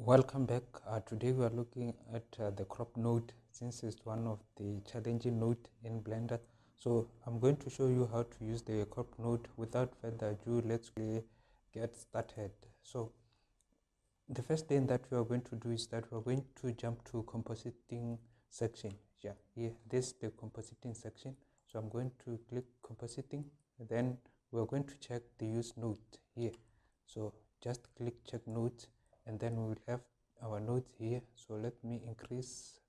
Welcome back. Today we are looking at the crop node, since it's one of the challenging node in Blender. So I'm going to show you how to use the crop node. Without further ado, let's get started. So the first thing that we are going to do is that we are going to jump to compositing section. Here, this is the compositing section. So I'm going to click compositing, then we're going to check the use node here. So just click check nodes, and then we will have our nodes here. So let me increase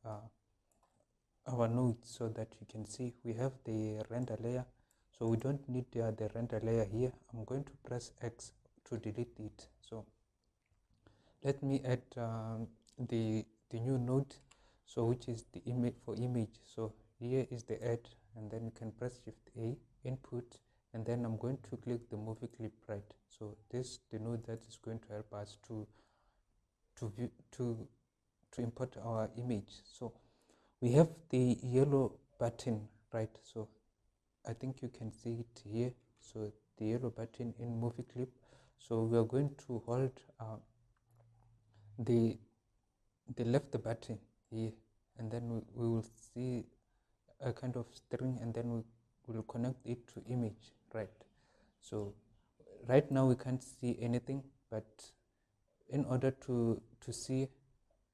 our nodes so that you can see we have the render layer. So we don't need the render layer here. I'm going to press X to delete it. So let me add the new node, so which is the image for image. So here is the add, and then you can press Shift A, input, and then I'm going to click the movie clip right. So this is the node that is going to help us to import our image. So we have the yellow button right. So I think you can see it here. So the yellow button in movie clip. So we are going to hold the left button here, and then we will see a kind of string, and then we will connect it to image right. So right now we can't see anything, but in order to see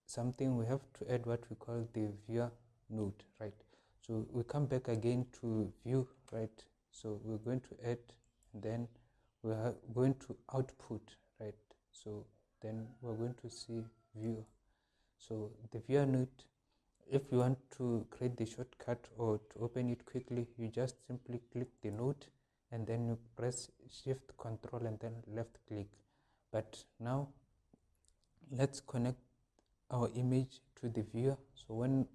something, we have to add what we call the viewer node right. So we come back again to view right. So we're going to add, and then we are going to output right. So then we're going to see viewer. So the viewer node, if you want to create the shortcut or to open it quickly, you just simply click the node, and then you press Shift Control and then left click. But now let's connect our image to the viewer. So when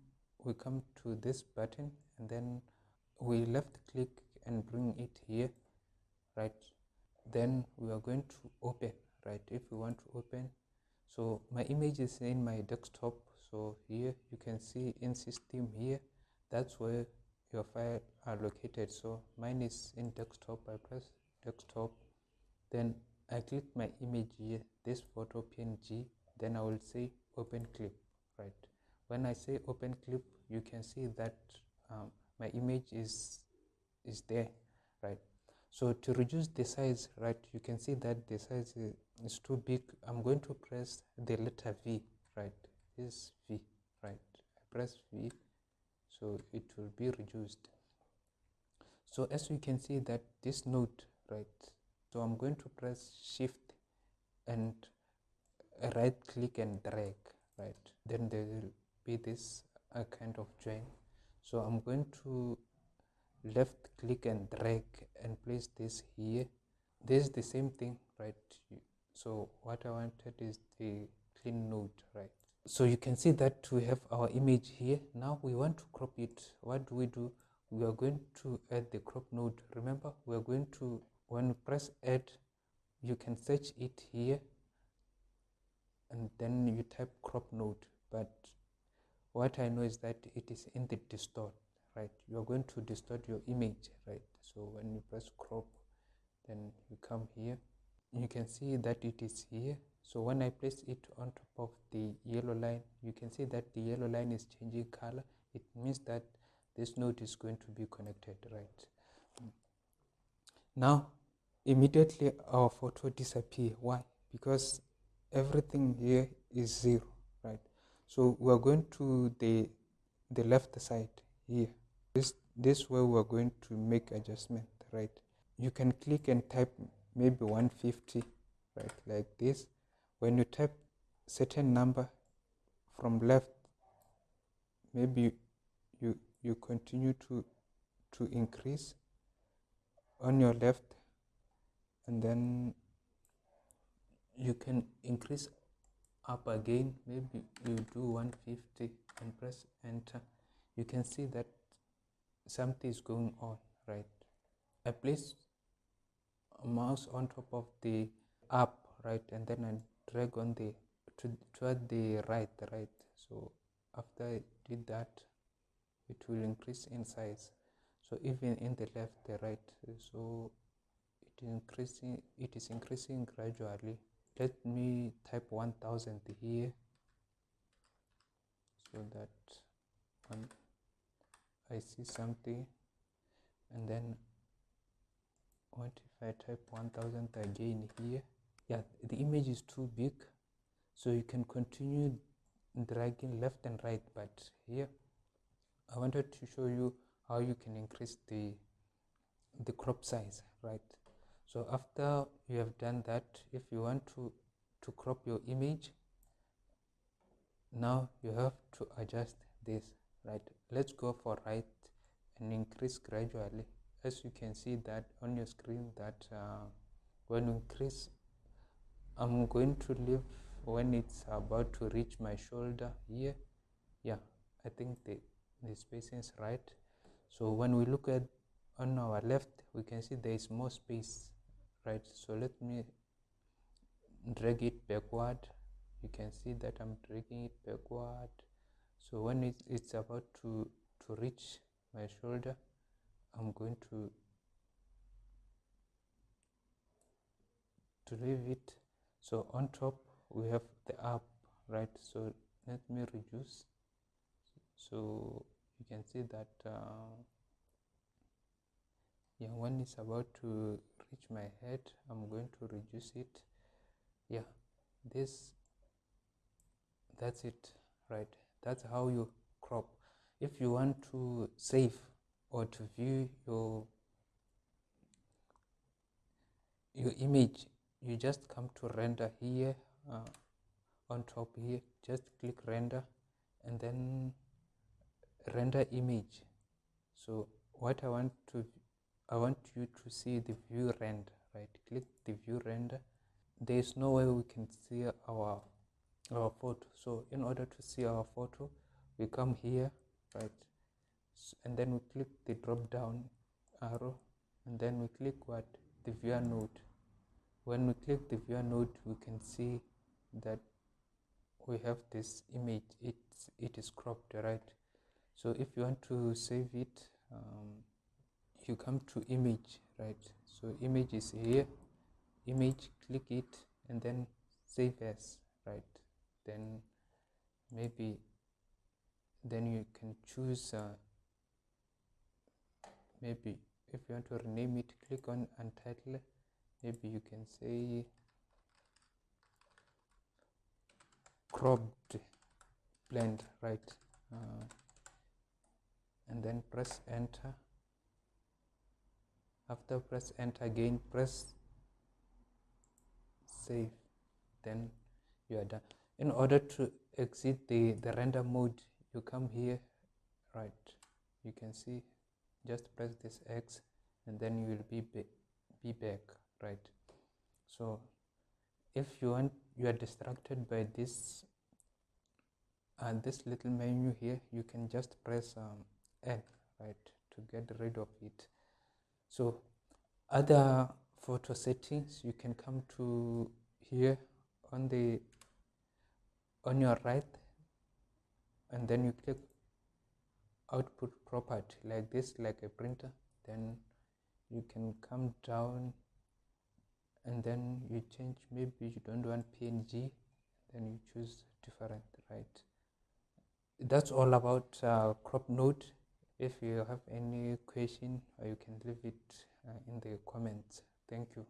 we come to this button, and then we left click and bring it here right, then we are going to open right. If we want to open, so my image is in my desktop. So here you can see in system here, that's where your file are located. So mine is in desktop. I press desktop, then I click my image here, this photo PNG, then I will say open clip right. When I say open clip, you can see that my image is there right. So to reduce the size right, you can see that the size is too big. I'm going to press the letter V right. This V right. I press V, so it will be reduced. So as you can see that this node right, so I'm going to press Shift and right click and drag right. Then there will be this kind of join. So I'm going to left click and drag and place this here. This is the same thing right. So what I wanted is the clean node right. So you can see that we have our image here. Now we want to crop it. What do? We are going to add the crop node. Remember, we are going to, when we press add, you can search it here, and then you type crop node. But what I know is that it is in the distort right. You are going to distort your image right. So when you press crop, then you come here, you can see that it is here. So when I place it on top of the yellow line, you can see that the yellow line is changing color. It means that this node is going to be connected right. Now immediately our photo disappear. Why? Because everything here is 0 right. So we are going to the left side here. This way we are going to make adjustment right. You can click and type maybe 150 right, like this. When you type certain number from left, maybe you continue to increase on your left, and then you can increase up again. Maybe you do 150 and press enter. You can see that something is going on right. I place a mouse on top of the up right, and then I drag on the toward the right. So after I did that, it will increase in size. So even in the left, the right, so it is increasing gradually. let me type 1000 here, so that when I see something, and then what if I type 1000 again here? Yeah, the image is too big, so you can continue dragging left and right, but here I wanted to show you how you can increase the crop size, right? So after you have done that, if you want to crop your image, now you have to adjust this, right? Let's go for right and increase gradually. As you can see that on your screen, that when you increase, I'm going to leave when it's about to reach my shoulder here. Yeah, I think the spacing is right. So when we look at on our left, we can see there is more space, right? So let me drag it backward. You can see that I'm dragging it backward. So when it's about to reach my shoulder, I'm going to leave it. So on top we have the up, right? So let me reduce. So you can see that yeah, when it's about to reach my head, I'm going to reduce it. Yeah, that's it, right? That's how you crop. If you want to save or to view your image, you just come to render here, on top here, just click render and then render image. So what I want you to see the view render, right? Click the view render. There is no way we can see our photo. So in order to see our photo, we come here, right? And then we click the drop down arrow, and then we click what? The viewer node. When we click the viewer node, we can see that we have this image. It is cropped, right? So if you want to save it, you come to image, right? So image is here, image, click it, and then save as, right? Then maybe then you can choose maybe if you want to rename it, click on untitled. Maybe you can say cropped blend, right? And then press enter. After press enter again, press save, then you are done. In order to exit the render mode, you come here, right? You can see, just press this X and then you will be back, right? So if you are distracted by this little menu here, you can just press N, right, to get rid of it. So other photo settings, you can come to here on your right, and then you click output property like this, like a printer. Then you can come down and then you change, maybe you don't want PNG, then you choose different, right? That's all about crop node. If you have any question, you can leave it in the comments. Thank you.